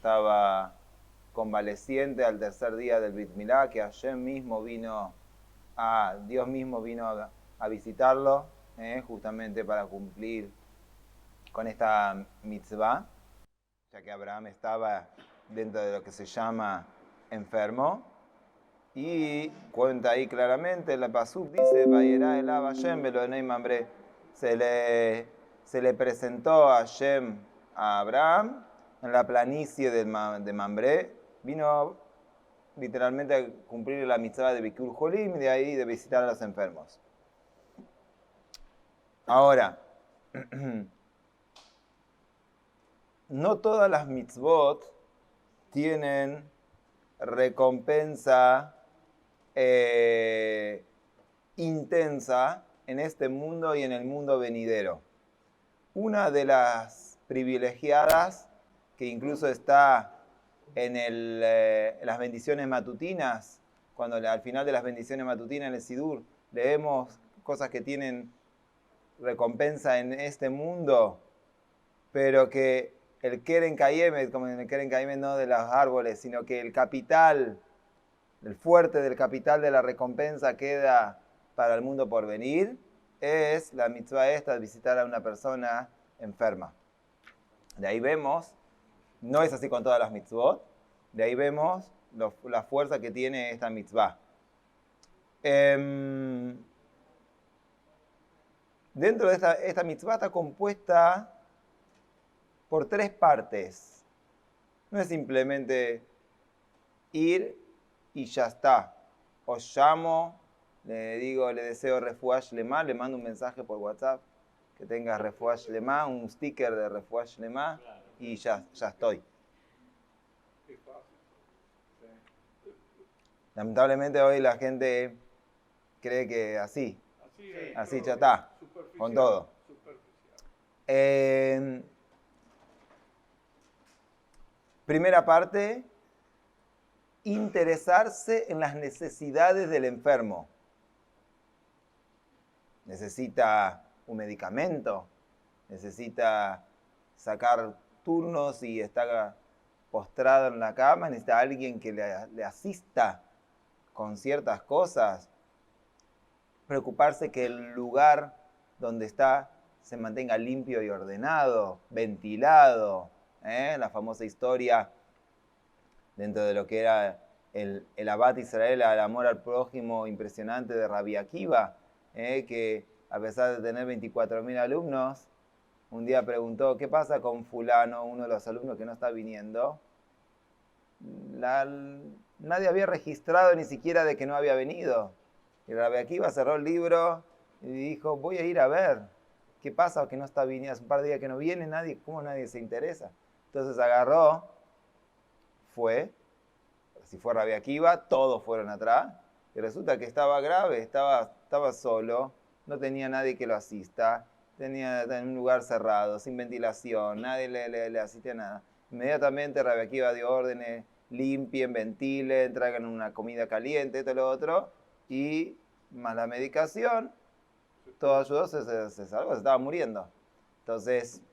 estaba convaleciente al tercer día del Brit Milá, que Dios mismo vino a visitarlo, justamente para cumplir con esta mitzvah, ya que Abraham estaba dentro de lo que se llama enfermo. Y cuenta ahí claramente, la pasuk dice, Vayera elav Hashem Belonei Mamre, se le presentó a Hashem a Abraham en la planicie de Mamre, vino literalmente a cumplir la mitzvah de Bikur Jolim y de ahí de visitar a los enfermos. Ahora, no todas las mitzvot tienen recompensa intensa en este mundo y en el mundo venidero. Una de las privilegiadas, que incluso está en las bendiciones matutinas, cuando al final de las bendiciones matutinas en el Sidur leemos cosas que tienen recompensa en este mundo, pero que el Keren Kayemet, como en el Keren Kayemet no de los árboles, sino que el capital, el fuerte del capital de la recompensa queda para el mundo por venir, es la mitzvah esta de visitar a una persona enferma. De ahí vemos, no es así con todas las mitzvot, de ahí vemos la fuerza que tiene esta mitzvah. Dentro de esta mitzvah está compuesta por 3 partes. No es simplemente ir y ya está. Os llamo, le digo, le deseo refuah shlema, le mando un mensaje por WhatsApp que tenga refuah shlema, un sticker de refuah shlema y ya estoy. Lamentablemente hoy la gente cree que así ya está, con todo. Primera parte, interesarse en las necesidades del enfermo. Necesita un medicamento, necesita sacar turnos y está postrado en la cama, necesita alguien que le asista con ciertas cosas. Preocuparse que el lugar donde está se mantenga limpio y ordenado, ventilado. La famosa historia dentro de lo que era el Abad Israel, el amor al prójimo impresionante de Rabbi Akiva, que a pesar de tener 24.000 alumnos, un día preguntó, ¿qué pasa con fulano, uno de los alumnos que no está viniendo? Nadie había registrado ni siquiera de que no había venido. Y Rabbi Akiva cerró el libro y dijo, voy a ir a ver qué pasa que no está viniendo. Hace un par de días que no viene nadie, ¿cómo nadie se interesa? Entonces agarró, fue, si fue Rabbi Akiva, todos fueron atrás, y resulta que estaba grave, estaba solo, no tenía nadie que lo asista, tenía en un lugar cerrado, sin ventilación, nadie le asistía a nada. Inmediatamente Rabbi Akiva dio órdenes, limpien, ventilen, traigan una comida caliente, esto y lo otro, y más la medicación, todo ayudó, se salvó, se estaba muriendo. Entonces,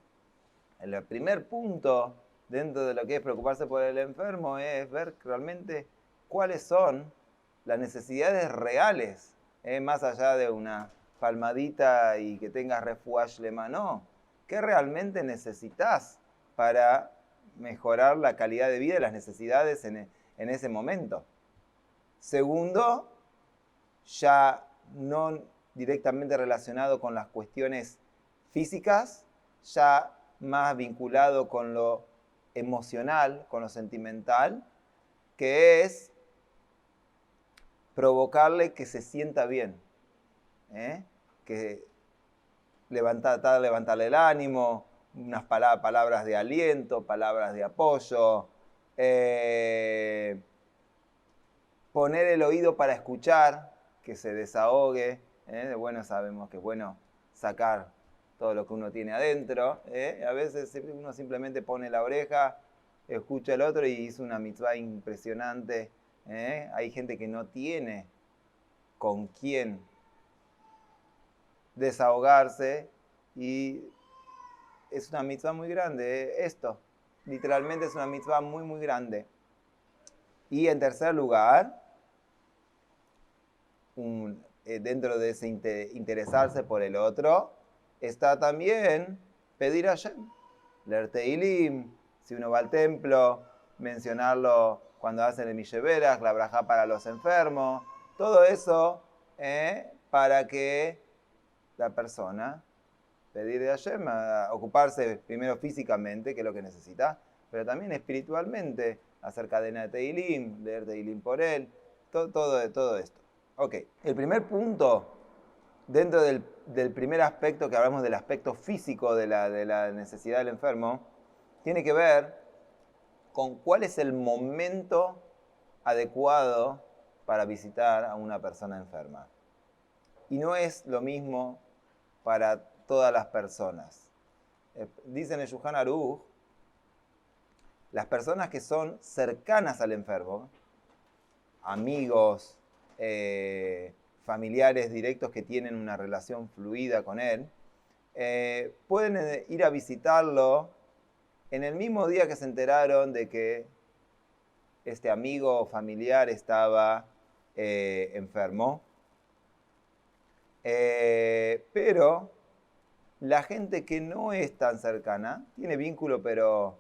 el primer punto dentro de lo que es preocuparse por el enfermo es ver realmente cuáles son las necesidades reales, más allá de una palmadita y que tengas refuah shlema, no. ¿Qué realmente necesitas para mejorar la calidad de vida y las necesidades en ese momento? Segundo, ya no directamente relacionado con las cuestiones físicas, ya más vinculado con lo emocional, con lo sentimental, que es provocarle que se sienta bien, que levantarle el ánimo, unas palabras de aliento, palabras de apoyo, poner el oído para escuchar, que se desahogue. Bueno, sabemos que es bueno sacar todo lo que uno tiene adentro. A veces uno simplemente pone la oreja, escucha el otro y hizo una mitzvah impresionante. Hay gente que no tiene con quién desahogarse y es una mitzvah muy grande esto. literalmente es una mitzvah muy, muy grande. Y en tercer lugar, dentro de ese interesarse por el otro, está también pedir a Hashem, leer Teilim, si uno va al templo, mencionarlo cuando hacen el Misheberach, la brajá para los enfermos, todo eso para que la persona pedir a Hashem, ocuparse primero físicamente, que es lo que necesita, pero también espiritualmente, hacer cadena de Teilim, leer Teilim por él, todo esto. Ok, el primer punto, dentro del primer aspecto que hablamos del aspecto físico de la necesidad del enfermo, tiene que ver con cuál es el momento adecuado para visitar a una persona enferma. Y no es lo mismo para todas las personas. Dicen en el Shulchan Aruch, las personas que son cercanas al enfermo, amigos, familiares directos que tienen una relación fluida con él, pueden ir a visitarlo en el mismo día que se enteraron de que este amigo o familiar estaba enfermo. Pero la gente que no es tan cercana, tiene vínculo pero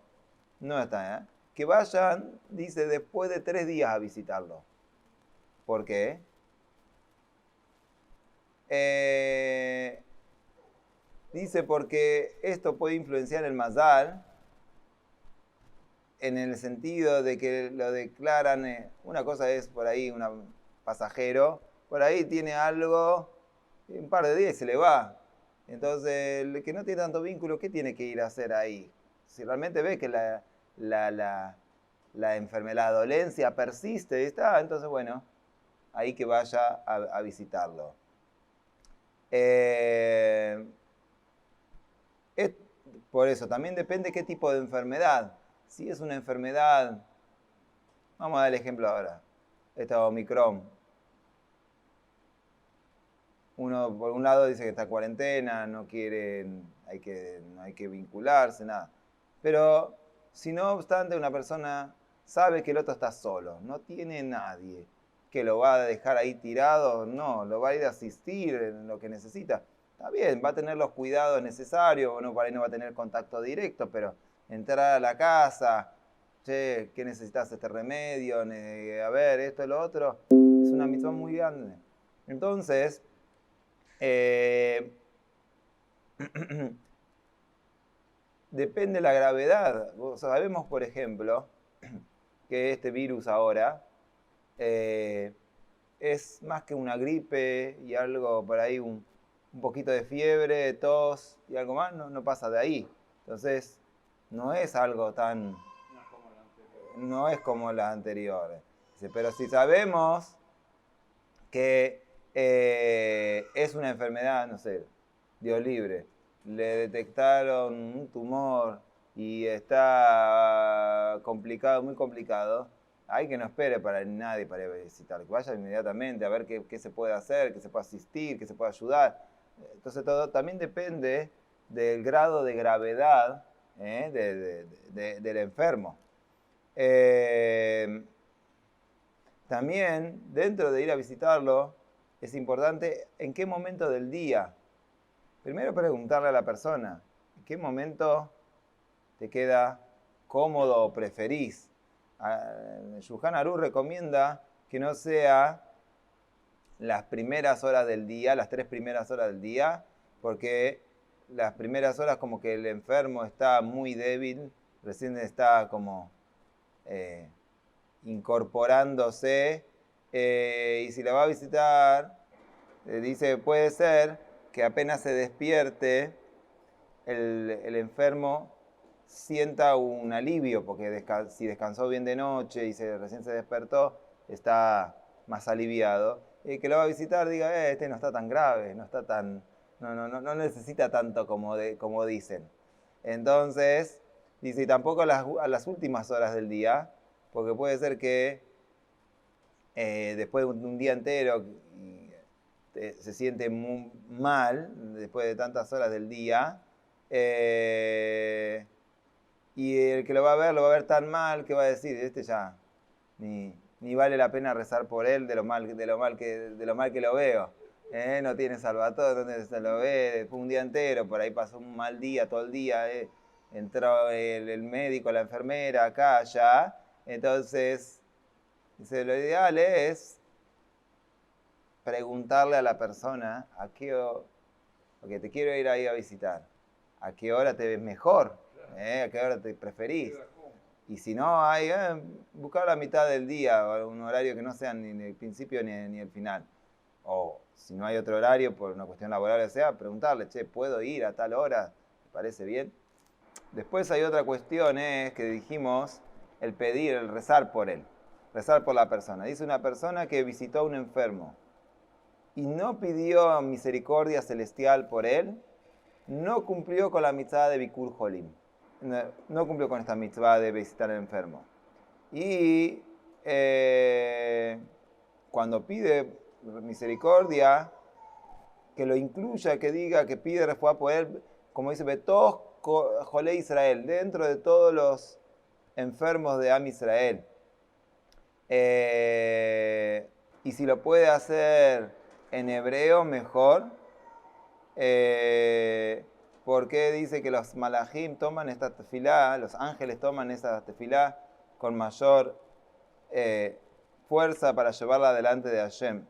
no está, que vayan, dice, después de 3 días a visitarlo. ¿Por qué? Dice porque esto puede influenciar el mazal en el sentido de que lo declaran, una cosa es por ahí un pasajero, por ahí tiene algo, un par de días y se le va. Entonces, el que no tiene tanto vínculo, ¿qué tiene que ir a hacer ahí? Si realmente ve que la enfermedad, la dolencia persiste, está, entonces bueno, ahí que vaya a visitarlo. Por eso, también depende qué tipo de enfermedad. Si es una enfermedad, vamos a dar el ejemplo ahora, esta Omicron. Uno, por un lado, dice que está en cuarentena, no hay que vincularse, nada. Pero, si no obstante, una persona sabe que el otro está solo, no tiene nadie que lo va a dejar ahí tirado, no, lo va a ir a asistir en lo que necesita. Está bien, va a tener los cuidados necesarios, uno por ahí no va a tener contacto directo, pero entrar a la casa, che, ¿qué necesitas este remedio? A ver, esto y lo otro, es una misión muy grande. Entonces, depende de la gravedad. Sabemos, por ejemplo, que este virus ahora es más que una gripe y algo por ahí, un poquito de fiebre, tos y algo más, no pasa de ahí. Entonces, no es algo tan... No es como las anteriores. Pero si sabemos que es una enfermedad, no sé, Dios libre, le detectaron un tumor y está complicado, muy complicado, hay que no espere para nadie para ir a visitar, que vaya inmediatamente a ver qué se puede hacer, qué se puede asistir, qué se puede ayudar. Entonces todo también depende del grado de gravedad del enfermo. También, dentro de ir a visitarlo, es importante en qué momento del día. Primero preguntarle a la persona, ¿en qué momento te queda cómodo o preferís? Shulchan Aruch recomienda que no sea las primeras horas del día, las 3 primeras horas del día, porque las primeras horas como que el enfermo está muy débil, recién está como incorporándose, y si la va a visitar, dice, puede ser que apenas se despierte, el enfermo sienta un alivio, porque si descansó bien de noche y recién se despertó, está más aliviado. Y que lo va a visitar diga, este no está tan grave, no necesita tanto como dicen. Entonces, dice, y tampoco a las últimas horas del día, porque puede ser que después de un día entero se siente muy mal, después de tantas horas del día, Y el que lo va a ver tan mal que va a decir, este ya ni vale la pena rezar por él de lo mal que lo veo. No tiene salvatore, donde se lo ve después un día entero, por ahí pasó un mal día todo el día, entró el médico, la enfermera, acá, allá. Entonces, dice, lo ideal es preguntarle a la persona porque te quiero ir ahí a visitar, a qué hora te ves mejor, a qué hora te preferís. Y si no, hay buscar la mitad del día, o un horario que no sea ni el principio ni el final. O si no hay otro horario, por una cuestión laboral o sea, preguntarle, che, ¿puedo ir a tal hora? ¿Te parece bien? Después hay otra cuestión, que dijimos, el pedir, el rezar por él, rezar por la persona. Dice una persona que visitó a un enfermo y no pidió misericordia celestial por él, no cumplió con la mitzvah de Bikur Jolim. No cumplió con esta mitzvah de visitar al enfermo. Y cuando pide misericordia, que lo incluya, que diga, que pide refuá por él, como dice Betoch Jolé Israel, dentro de todos los enfermos de Am Israel. Y si lo puede hacer en hebreo, mejor. Porque dice que los malajim toman esta tefilá, los ángeles toman esta tefilá con mayor fuerza para llevarla delante de Hashem.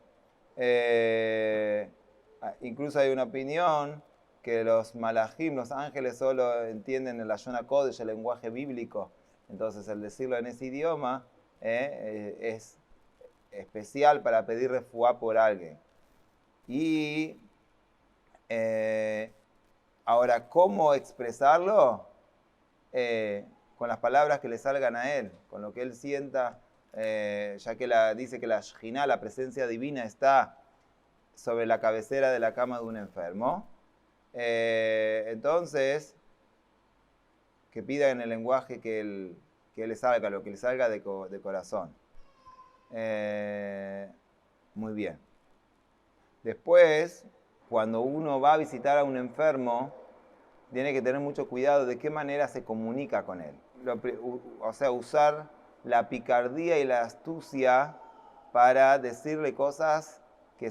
Incluso hay una opinión que los malajim, los ángeles, solo entienden el Lashon HaKodesh, el lenguaje bíblico. Entonces, el decirlo en ese idioma es especial para pedir refuá por alguien. Y ahora, ¿cómo expresarlo? Con las palabras que le salgan a él, con lo que él sienta, ya que dice que la Shejina, la presencia divina, está sobre la cabecera de la cama de un enfermo. Entonces, que pida en el lenguaje que él le salga, lo que le salga de corazón. Muy bien. Después, cuando uno va a visitar a un enfermo, tiene que tener mucho cuidado de qué manera se comunica con él. O sea, usar la picardía y la astucia para decirle cosas que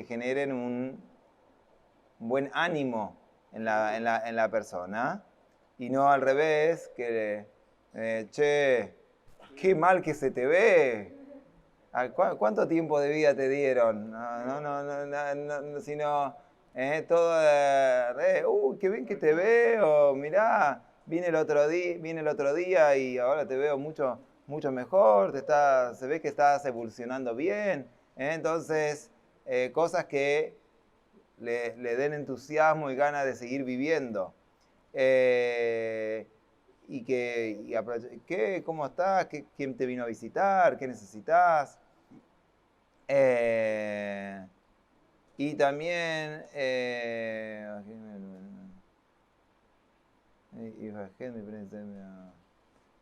generen un buen ánimo en la persona. Y no al revés, que, che, qué mal que se te ve. ¿Cuánto tiempo de vida te dieron? No, sino todo qué bien que te veo, mirá, vine el otro día y ahora te veo mucho, mucho mejor, se ve que estás evolucionando bien. Entonces, cosas que le den entusiasmo y ganas de seguir viviendo. ¿Cómo estás? ¿Quién te vino a visitar? ¿Qué necesitas? Y también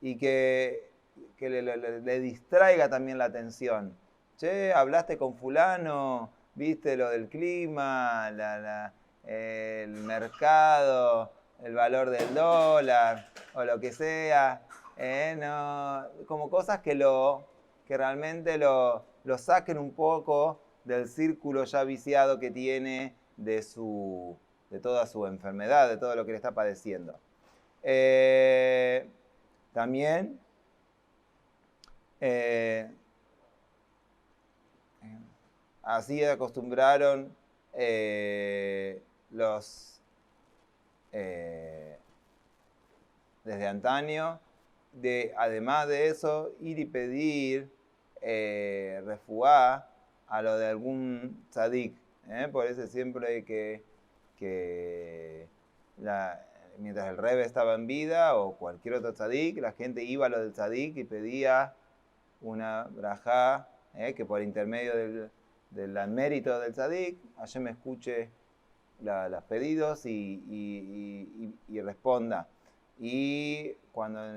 y que le distraiga también la atención. Che, hablaste con fulano, viste lo del clima, el mercado, el valor del dólar o lo que sea. Como cosas que realmente lo saquen un poco del círculo ya viciado que tiene de toda su enfermedad, de todo lo que le está padeciendo. También así acostumbraron desde antaño, además de eso, ir y pedir refuá a lo de algún tzadik. Por eso siempre mientras el Rebbe estaba en vida o cualquier otro tzadik, la gente iba a lo del tzadik y pedía una brajá, que por intermedio del mérito del tzadik, Hashem me escuche los pedidos y responda. Y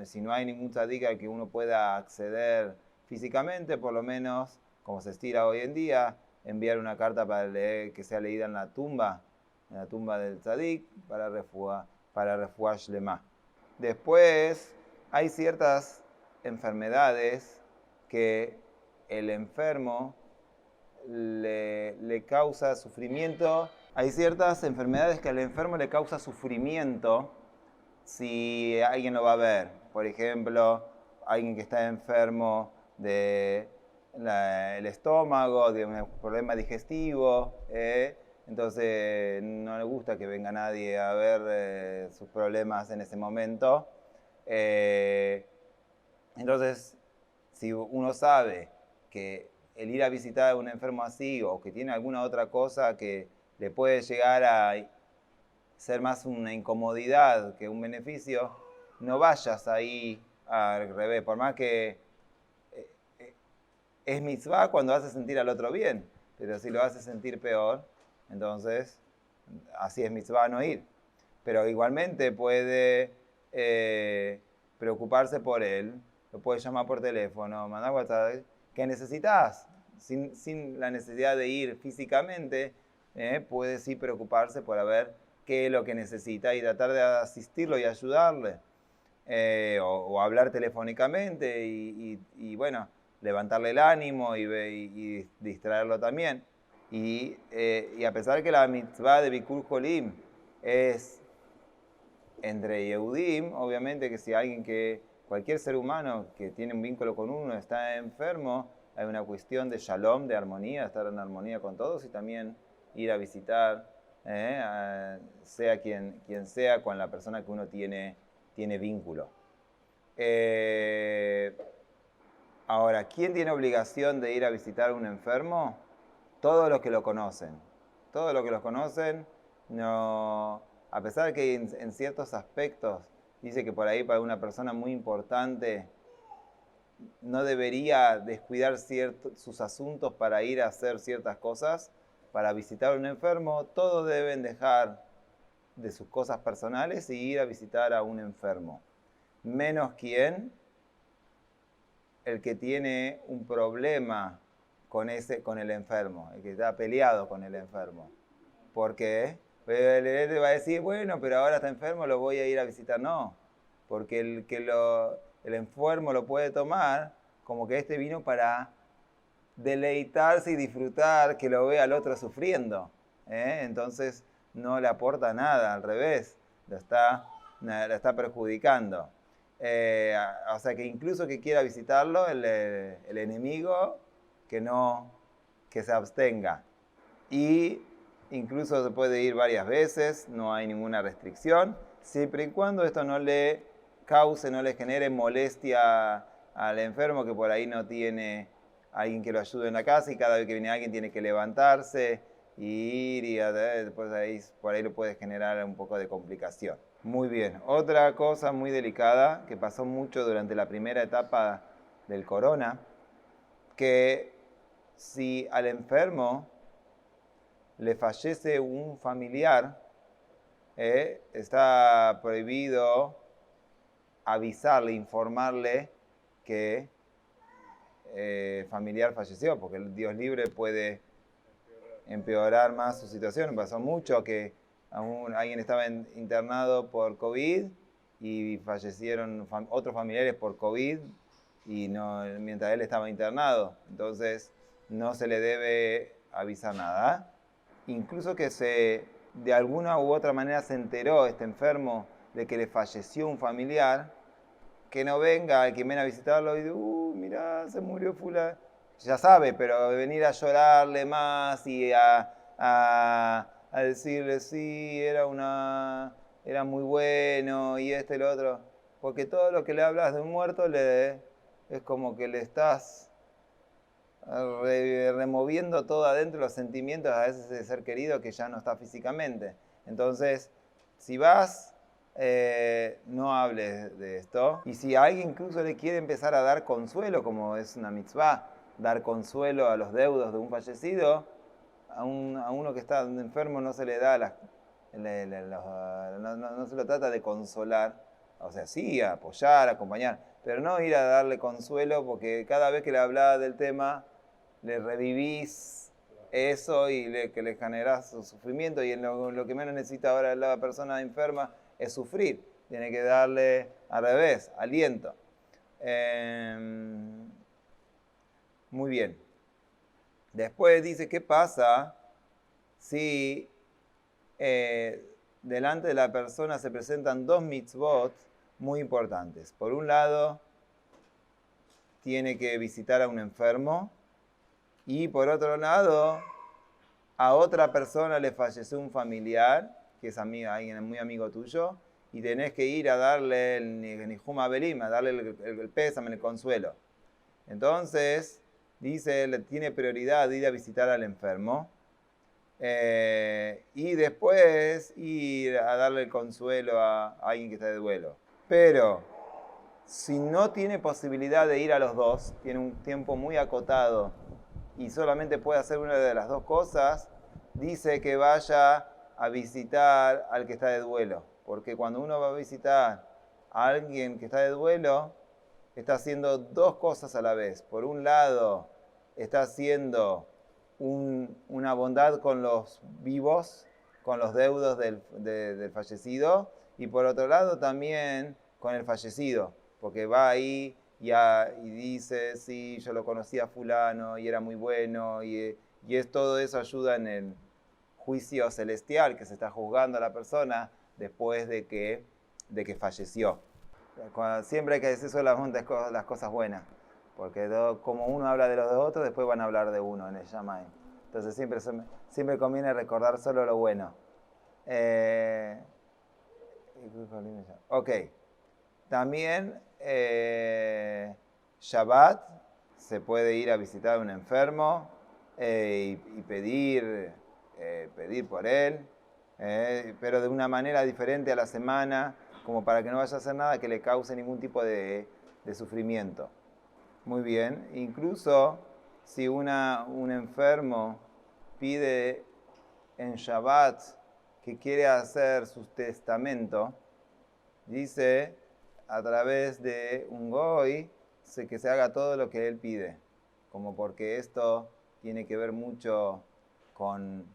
si no hay ningún tzadik al que uno pueda acceder físicamente, por lo menos, como se estira hoy en día, enviar una carta para leer, que sea leída en la tumba del tzadik, para refuah shlema. Después, hay ciertas enfermedades que el enfermo le causa sufrimiento. Hay ciertas enfermedades que al enfermo le causa sufrimiento si alguien lo va a ver. Por ejemplo, alguien que está enfermo del estómago, de un problema digestivo, entonces no le gusta que venga nadie a ver sus problemas en ese momento. Entonces, si uno sabe que el ir a visitar a un enfermo así o que tiene alguna otra cosa que le puede llegar a ser más una incomodidad que un beneficio, no vayas ahí al revés, por más que es mitzvah cuando hace sentir al otro bien, pero si lo hace sentir peor, entonces así es mitzvah no ir. Pero igualmente puede preocuparse por él, lo puede llamar por teléfono, mandar WhatsApp, que necesitas, sin la necesidad de ir físicamente, puede sí preocuparse por ver qué es lo que necesita y tratar de asistirlo y ayudarle. O hablar telefónicamente y bueno, levantarle el ánimo y distraerlo también. Y a pesar de que la mitzvah de Bikur Jolim es entre Yehudim, obviamente que si cualquier ser humano que tiene un vínculo con uno está enfermo, hay una cuestión de shalom, de armonía, estar en armonía con todos y también ir a visitar, sea quien sea, con la persona que uno tiene vínculo. Ahora, ¿quién tiene obligación de ir a visitar a un enfermo? Todos los que lo conocen. Todos los que los conocen, no, a pesar de que en ciertos aspectos dice que por ahí para una persona muy importante no debería descuidar sus asuntos para ir a hacer ciertas cosas, para visitar a un enfermo, todos deben dejar de sus cosas personales y ir a visitar a un enfermo. Menos quién, el que tiene un problema con el enfermo, el que está peleado con el enfermo. ¿Por qué? Él le va a decir, bueno, pero ahora está enfermo, lo voy a ir a visitar. No, porque el enfermo lo puede tomar como que este vino para deleitarse y disfrutar que lo vea al otro sufriendo. Entonces no le aporta nada, al revés, lo está perjudicando. O sea que incluso que quiera visitarlo, el enemigo, que se abstenga. Y incluso se puede ir varias veces, no hay ninguna restricción, siempre y cuando esto no le genere molestia al enfermo, que por ahí no tiene alguien que lo ayude en la casa y cada vez que viene alguien tiene que levantarse y ir y después por ahí le puede generar un poco de complicación. Muy bien, otra cosa muy delicada que pasó mucho durante la primera etapa del corona, que si al enfermo le fallece un familiar, está prohibido avisarle, informarle que familiar falleció, porque el Dios libre puede empeorar más su situación. Pasó mucho que alguien estaba internado por COVID y fallecieron otros familiares por COVID y mientras él estaba internado. Entonces no se le debe avisar nada. Incluso que de alguna u otra manera se enteró este enfermo de que le falleció un familiar, que no venga el que viene a visitarlo y dice, mirá, se murió fulano. Ya sabe, pero venir a llorarle más y a decirle, sí, era muy bueno y y lo otro. Porque todo lo que le hablas de un muerto es como que le estás removiendo todo adentro los sentimientos a veces de ser querido que ya no está físicamente. Entonces, si vas, no hables de esto. Y si alguien incluso le quiere empezar a dar consuelo, como es una mitzvah, dar consuelo a los deudos de un fallecido, a uno que está enfermo no se le da no se lo trata de consolar, o sea, sí, apoyar, acompañar, pero no ir a darle consuelo porque cada vez que le hablaba del tema, le revivís eso y que le generás su sufrimiento y lo que menos necesita ahora la persona enferma es sufrir. tiene que darle al revés, aliento. Muy bien. Después dice, ¿qué pasa si delante de la persona se presentan dos mitzvot muy importantes? Por un lado, tiene que visitar a un enfermo y por otro lado, a otra persona le falleció un familiar, que es alguien muy amigo tuyo, y tenés que ir a darle el Nihum Abelim, a darle el pésame, el consuelo. Entonces, dice, le tiene prioridad ir a visitar al enfermo y después ir a darle el consuelo a alguien que está de duelo. Pero, si no tiene posibilidad de ir a los dos, tiene un tiempo muy acotado y solamente puede hacer una de las dos cosas, dice que vaya a visitar al que está de duelo. Porque cuando uno va a visitar a alguien que está de duelo, está haciendo dos cosas a la vez. Por un lado, está haciendo una bondad con los vivos, con los deudos del fallecido, y por otro lado también con el fallecido, porque va ahí y dice, sí, yo lo conocí a fulano y era muy bueno, y todo eso ayuda en el juicio celestial que se está juzgando a la persona después de que falleció. Siempre hay que decir solamente las cosas buenas, porque como uno habla de los de otros, después van a hablar de uno en el Shamayim. Entonces siempre conviene recordar solo lo bueno. Ok. También Shabbat se puede ir a visitar a un enfermo y pedir por él, pero de una manera diferente a la semana, como para que no vaya a hacer nada que le cause ningún tipo de sufrimiento. Muy bien, incluso si un enfermo pide en Shabbat que quiere hacer su testamento, dice a través de un goy que se haga todo lo que él pide, como porque esto tiene que ver mucho con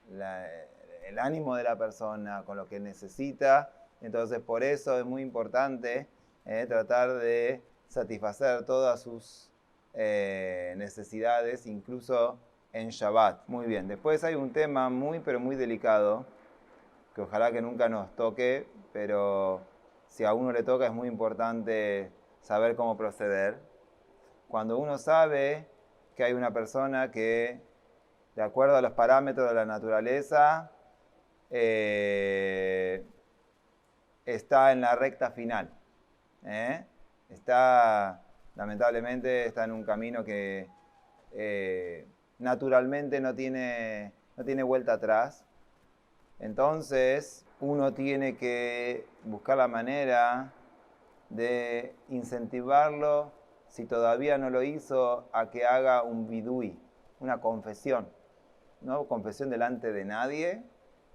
el ánimo de la persona, con lo que necesita. Entonces por eso es muy importante tratar de satisfacer todas sus necesidades, incluso en Shabbat. Muy bien, después hay un tema pero muy delicado, que ojalá que nunca nos toque, pero si a uno le toca es muy importante saber cómo proceder. Cuando uno sabe que hay una persona que, de acuerdo a los parámetros de la naturaleza, está en la recta final. Lamentablemente está en un camino que naturalmente no tiene vuelta atrás. Entonces uno tiene que buscar la manera de incentivarlo, si todavía no lo hizo, a que haga un vidui, una confesión. No confesión delante de nadie,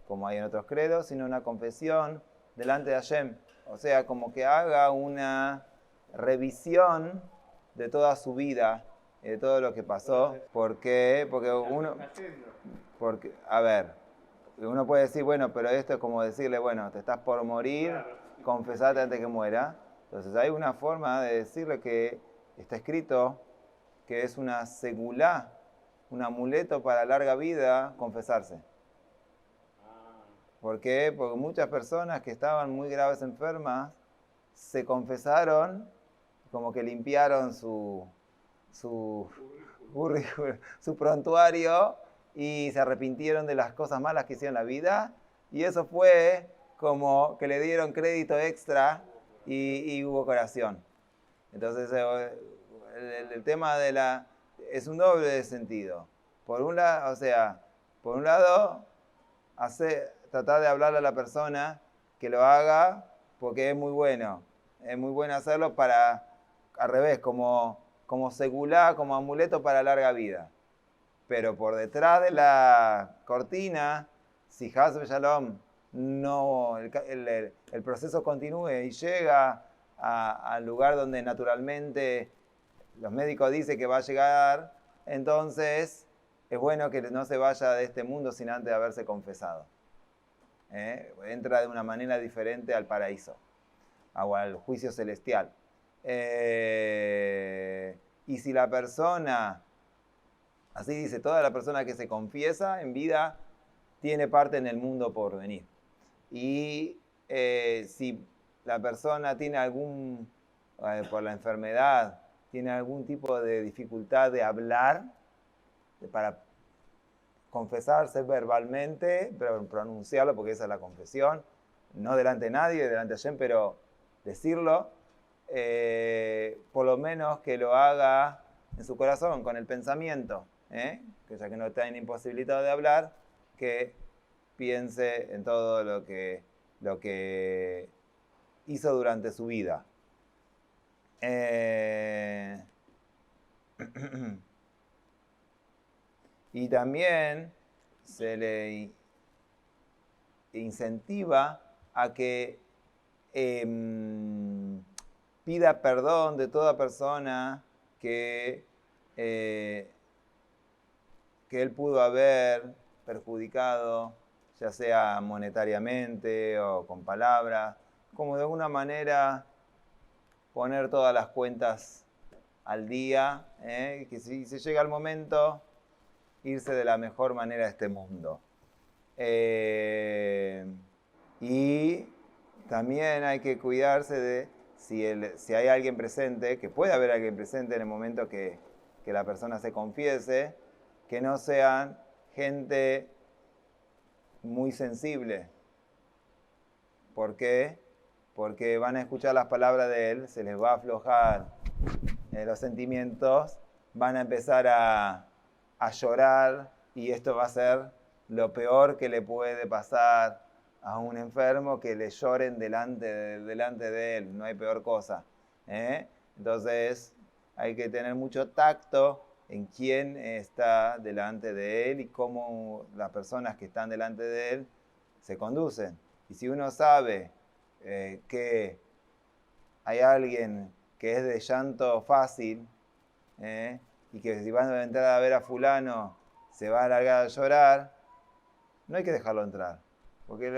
como hay en otros credos, sino una confesión delante de Hashem. O sea, como que haga una revisión de toda su vida, de todo lo que pasó. ¿Por qué? Porque a ver, uno puede decir, bueno, pero esto es como decirle, bueno, te estás por morir, confesate antes que muera. Entonces hay una forma de decirle que está escrito que es una segulá, un amuleto para larga vida, confesarse. ¿Por qué? Porque muchas personas que estaban muy graves enfermas se confesaron, como que limpiaron su prontuario y se arrepintieron de las cosas malas que hicieron en la vida, y eso fue como que le dieron crédito extra y hubo curación. Entonces el tema es un doble sentido. Por un lado, tratar de hablarle a la persona que lo haga porque es muy bueno. Es muy bueno hacerlo al revés, como segulá, como amuleto para larga vida. Pero por detrás de la cortina, si Hasbe Shalom el proceso continúe y llega al lugar donde naturalmente los médicos dicen que va a llegar, entonces es bueno que no se vaya de este mundo sin antes haberse confesado. Entra de una manera diferente al paraíso. o al juicio celestial. Y si la persona, así dice, toda la persona que se confiesa en vida tiene parte en el mundo por venir. Y si la persona tiene por la enfermedad, tiene algún tipo de dificultad de hablar, para confesarse verbalmente, pero pronunciarlo, porque esa es la confesión, no delante de nadie, delante de Hashem, pero decirlo, por lo menos que lo haga en su corazón, con el pensamiento, que ya que no está imposibilitado de hablar, que piense en todo lo que hizo durante su vida. Y también se le incentiva a que pida perdón de toda persona que él pudo haber perjudicado, ya sea monetariamente o con palabras, como de alguna manera poner todas las cuentas al día, que si se llega el momento, irse de la mejor manera a este mundo. Y también hay que cuidarse de si hay alguien presente, que puede haber alguien presente en el momento que la persona se confiese, que no sean gente muy sensible. ¿Por qué? Porque van a escuchar las palabras de él, se les va a aflojar los sentimientos, van a empezar a llorar, y esto va a ser lo peor que le puede pasar a un enfermo, que le lloren delante de él. No hay peor cosa. Entonces hay que tener mucho tacto en quién está delante de él y cómo las personas que están delante de él se conducen. Y si uno sabe que hay alguien que es de llanto fácil, y que si van a entrar a ver a fulano se va a largar a llorar, no hay que dejarlo entrar. Porque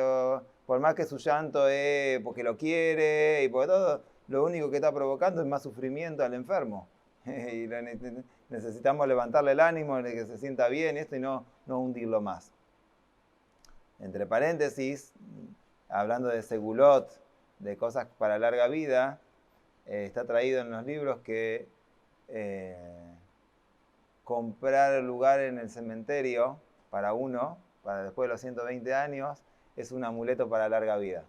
por más que su llanto es porque lo quiere y por todo, lo único que está provocando es más sufrimiento al enfermo. Y necesitamos levantarle el ánimo, que se sienta bien y no hundirlo más. Entre paréntesis, hablando de segulot, de cosas para larga vida, está traído en los libros que comprar lugar en el cementerio para uno, para después de los 120 años, es un amuleto para larga vida.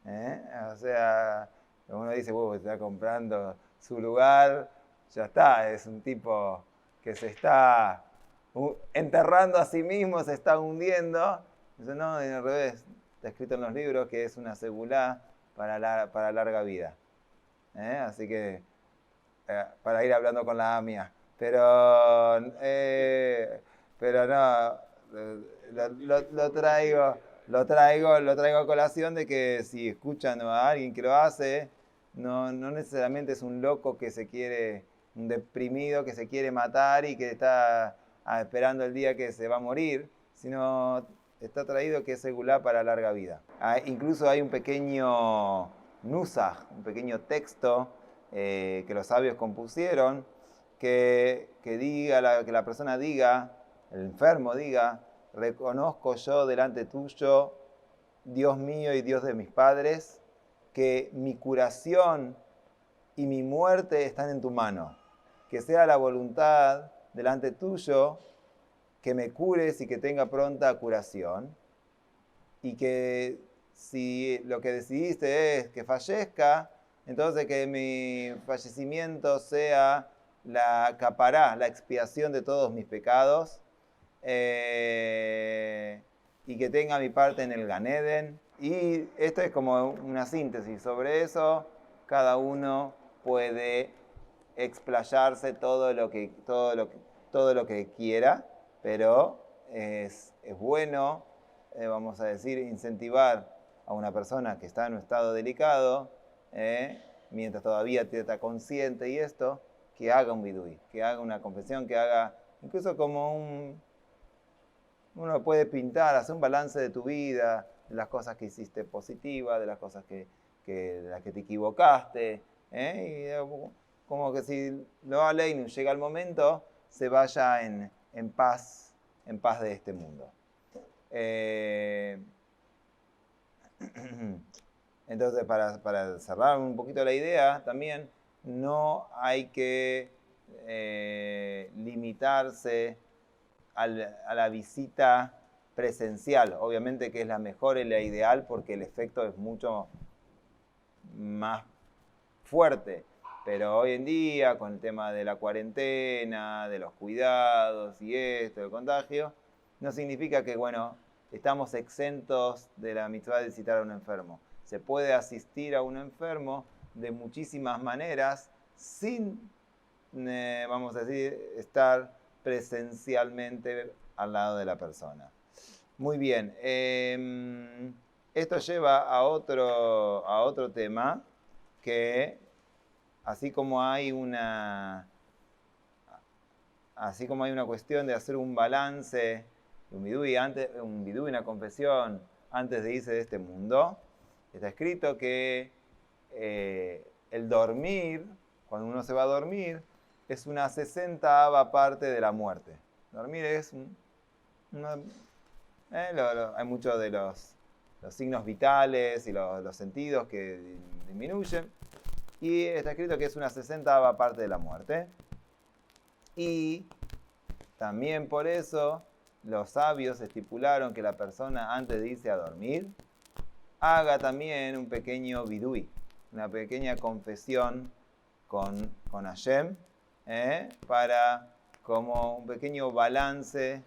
O sea, uno dice, está comprando su lugar, ya está, es un tipo que se está enterrando a sí mismo, se está hundiendo. Dice, no, al revés, está escrito en los libros que es una segulá para larga vida. Así que, para ir hablando con la AMIA. Pero no, lo traigo a colación de que si escuchan a alguien que lo hace, no necesariamente es un loco un deprimido que se quiere matar y que está esperando el día que se va a morir, sino está traído que es segulá para larga vida. Incluso hay un pequeño nusaj, un pequeño texto que los sabios compusieron, que la persona diga, el enfermo diga, reconozco yo delante tuyo, Dios mío y Dios de mis padres, que mi curación y mi muerte están en tu mano. Que sea la voluntad delante tuyo que me cures y que tenga pronta curación. Y que si lo que decidiste es que fallezca, entonces que mi fallecimiento sea la capará, la expiación de todos mis pecados, y que tenga mi parte en el Ganeden. Y esto es como una síntesis. Sobre eso cada uno puede explayarse todo lo que quiera, pero es bueno, vamos a decir, incentivar a una persona que está en un estado delicado, mientras todavía está consciente y esto, que haga un vidui, que haga una confesión, que haga incluso como uno puede pintar, hacer un balance de tu vida, de las cosas que hiciste positivas, de las cosas que la que te equivocaste, y como que si lo Aleinu llega el momento, se vaya en paz de este mundo. Entonces, para cerrar un poquito la idea, también no hay que limitarse a la visita presencial. Obviamente que es la mejor y la ideal porque el efecto es mucho más fuerte. Pero hoy en día, con el tema de la cuarentena, de los cuidados y esto, del contagio, no significa que, bueno, estamos exentos de la mitzvah de visitar a un enfermo. Se puede asistir a un enfermo de muchísimas maneras sin, vamos a decir, estar presencialmente al lado de la persona. Muy bien. Esto lleva a otro tema que así como hay una cuestión de hacer un balance, un vidui, una confesión antes de irse de este mundo, está escrito que el dormir, cuando uno se va a dormir, es una 60ava parte de la muerte. Dormir es hay muchos de los signos vitales y los sentidos que disminuyen. Y está escrito que es una 60ava parte de la muerte. Y también por eso los sabios estipularon que la persona antes de irse a dormir haga también un pequeño vidui, una pequeña confesión con Hashem, para como un pequeño balance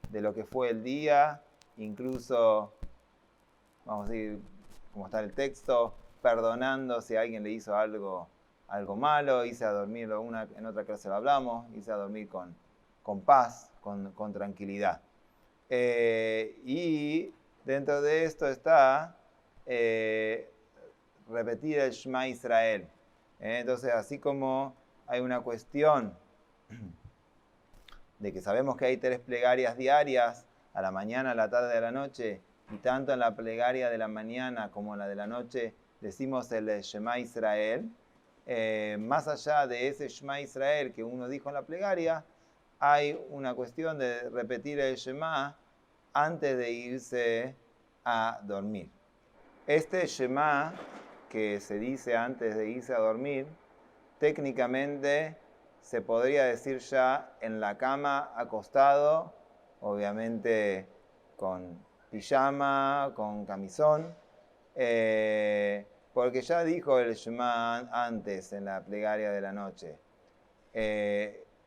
de lo que fue el día, incluso, vamos a decir, como está el texto, perdonando si alguien le hizo algo malo, irse a dormir, en otra clase lo hablamos, irse a dormir con paz, con tranquilidad. Y dentro de esto está repetir el Shema Israel. Entonces, así como hay una cuestión de que sabemos que hay 3 plegarias diarias, a la mañana, a la tarde y a la noche, y tanto en la plegaria de la mañana como en la de la noche decimos el Shema Israel, más allá de ese Shema Israel que uno dijo en la plegaria, hay una cuestión de repetir el Shema antes de irse a dormir. Este Shema que se dice antes de irse a dormir, técnicamente se podría decir ya en la cama, acostado, obviamente con pijama, con camisón, porque ya dijo el Shema antes en la plegaria de la noche.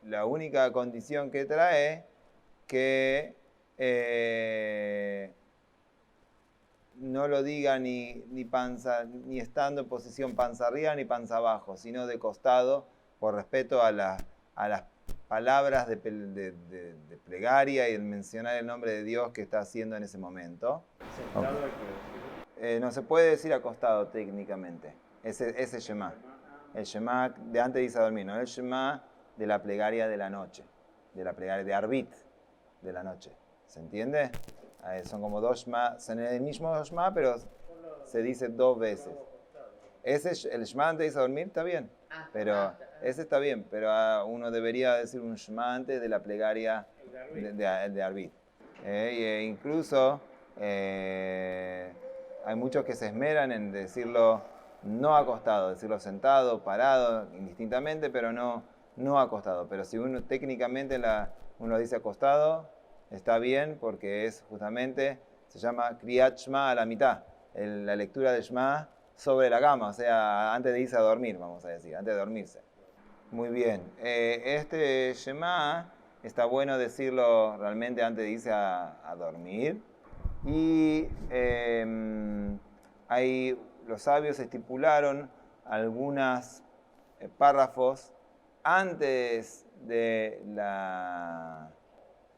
La única condición que trae que no lo diga ni estando en posición panza arriba ni panza abajo, sino de costado, por respeto a las palabras de plegaria y el mencionar el nombre de Dios que está haciendo en ese momento. No se puede decir acostado técnicamente, ese Shema. El Shema de antes de irse a dormir, no el Shema de la plegaria de la noche, de la plegaria de Arbit de la noche. ¿Se entiende? Son como 2 Shema, son el mismo Shema, pero se dice 2 veces. El Shema antes de irse a dormir está bien, pero ese está bien, pero uno debería decir un Shema antes de la plegaria de Arbit. Incluso hay muchos que se esmeran en decirlo no acostado, decirlo sentado, parado, indistintamente, pero no acostado. Pero si uno técnicamente uno dice acostado, está bien porque es justamente, se llama Kriyat Shema a la mitad, la lectura de Shema sobre la cama, o sea, antes de irse a dormir, vamos a decir, antes de dormirse. Muy bien, este Shema está bueno decirlo realmente antes de irse a dormir. Y los sabios estipularon algunos párrafos antes de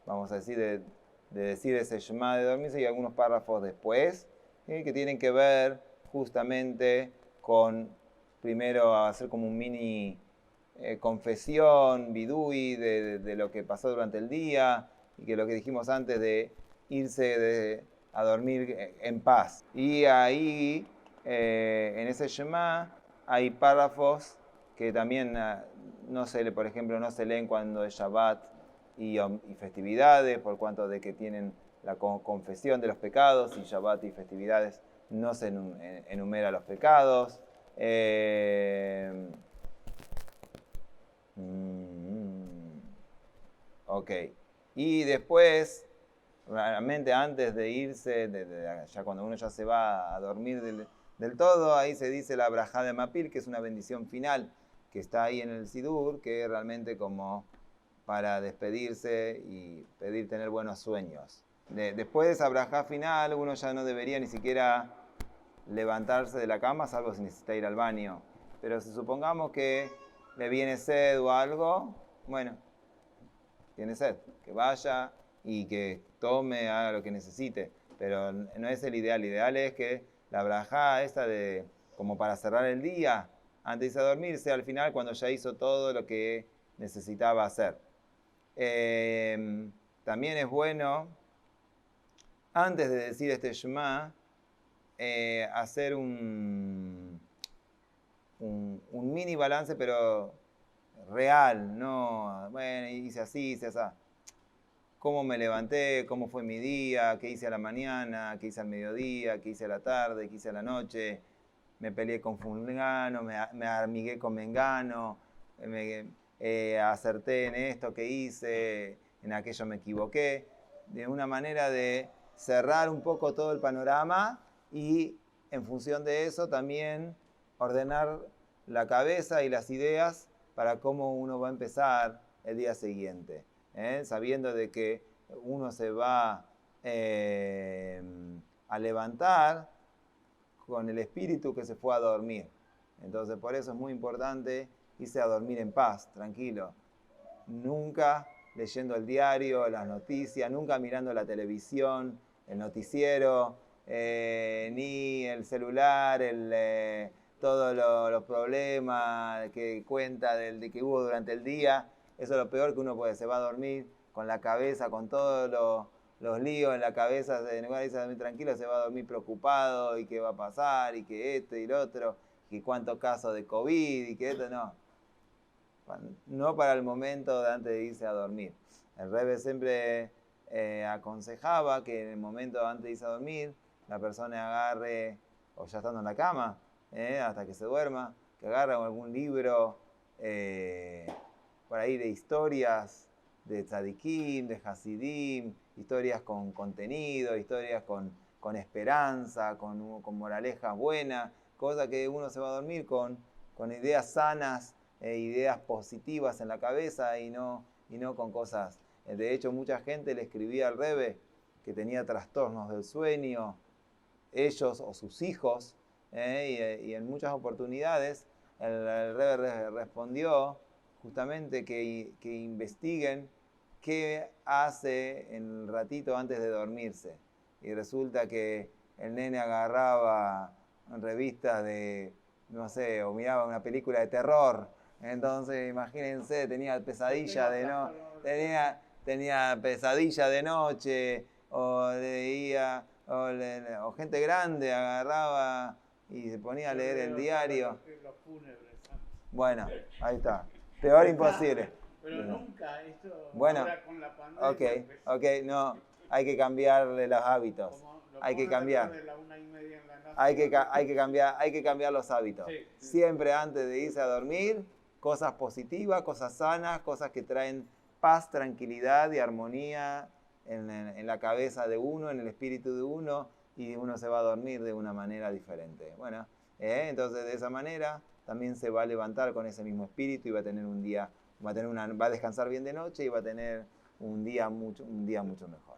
vamos a decir, de decir ese Shema de dormirse y algunos párrafos después, que tienen que ver justamente con, primero, hacer como un mini confesión, vidui, de lo que pasó durante el día, y que lo que dijimos antes de irse a dormir en paz. Y ahí en ese Shema hay párrafos que también por ejemplo, no se leen cuando es Shabbat y festividades, por cuanto de que tienen la confesión de los pecados, y Shabbat y festividades no se enumera los pecados. Ok. Y después, realmente antes de irse, ya cuando uno ya se va a dormir del todo, ahí se dice la brajá de Mapil, que es una bendición final que está ahí en el Sidur, que es realmente como para despedirse y pedir tener buenos sueños. Después de esa brajá final, uno ya no debería ni siquiera levantarse de la cama, salvo si necesita ir al baño. Pero si supongamos que le viene sed o algo, bueno, tiene sed, que vaya y que tome, haga lo que necesite. Pero no es el ideal. El ideal es que la brajá esta de como para cerrar el día, antes de irse a dormir, sea al final cuando ya hizo todo lo que necesitaba hacer. También es bueno, antes de decir este Shema, hacer un mini balance, pero real, no, bueno, hice así, hice así. Cómo me levanté, cómo fue mi día, qué hice a la mañana, qué hice al mediodía, qué hice a la tarde, qué hice a la noche. Me peleé con fulano, me amigué con mengano, acerté en esto que hice, en aquello me equivoqué. De una manera de cerrar un poco todo el panorama y en función de eso también ordenar la cabeza y las ideas para cómo uno va a empezar el día siguiente. Sabiendo de que uno se va a levantar con el espíritu que se fue a dormir. Entonces por eso es muy importante irse a dormir en paz, tranquilo. Nunca leyendo el diario, las noticias, nunca mirando la televisión, el noticiero, ni el celular, todos los problemas que cuenta de que hubo durante el día. Eso es lo peor que uno puede. Se va a dormir con la cabeza, con todos los líos en la cabeza, en lugar de irse a dormir tranquilo, se va a dormir preocupado y qué va a pasar y que esto y lo otro, y cuántos casos de COVID y que esto, no. No para el momento de antes de irse a dormir. El Rebbe siempre aconsejaba que en el momento antes de irse a dormir, la persona agarre, o ya estando en la cama, hasta que se duerma, que agarre algún libro por ahí de historias de tzadikim, de hasidim, historias con contenido, historias con esperanza, con moralejas buenas, cosa que uno se va a dormir con ideas sanas, ideas positivas en la cabeza y no con cosas. De hecho, mucha gente le escribía al Rebbe que tenía trastornos del sueño, ellos o sus hijos, y en muchas oportunidades el Rebbe respondió justamente que investiguen qué hace en el ratito antes de dormirse. Y resulta que el nene agarraba revistas de, no sé, o miraba una película de terror. Entonces, imagínense, tenía pesadilla de noche, o leía, o gente grande agarraba y se ponía a leer el diario. Bueno, ahí está. Peor imposible. Pero nunca, esto bueno, ahora con la pandemia. Ok, no, hay que cambiarle los hábitos. Hay que cambiar. Hay que cambiar los hábitos. Sí. Siempre antes de irse a dormir, cosas positivas, cosas sanas, cosas que traen paz, tranquilidad y armonía en la cabeza de uno, en el espíritu de uno, y uno se va a dormir de una manera diferente. Bueno, entonces de esa manera también se va a levantar con ese mismo espíritu y va a tener un día, va a descansar bien de noche y va a tener un día mucho mejor.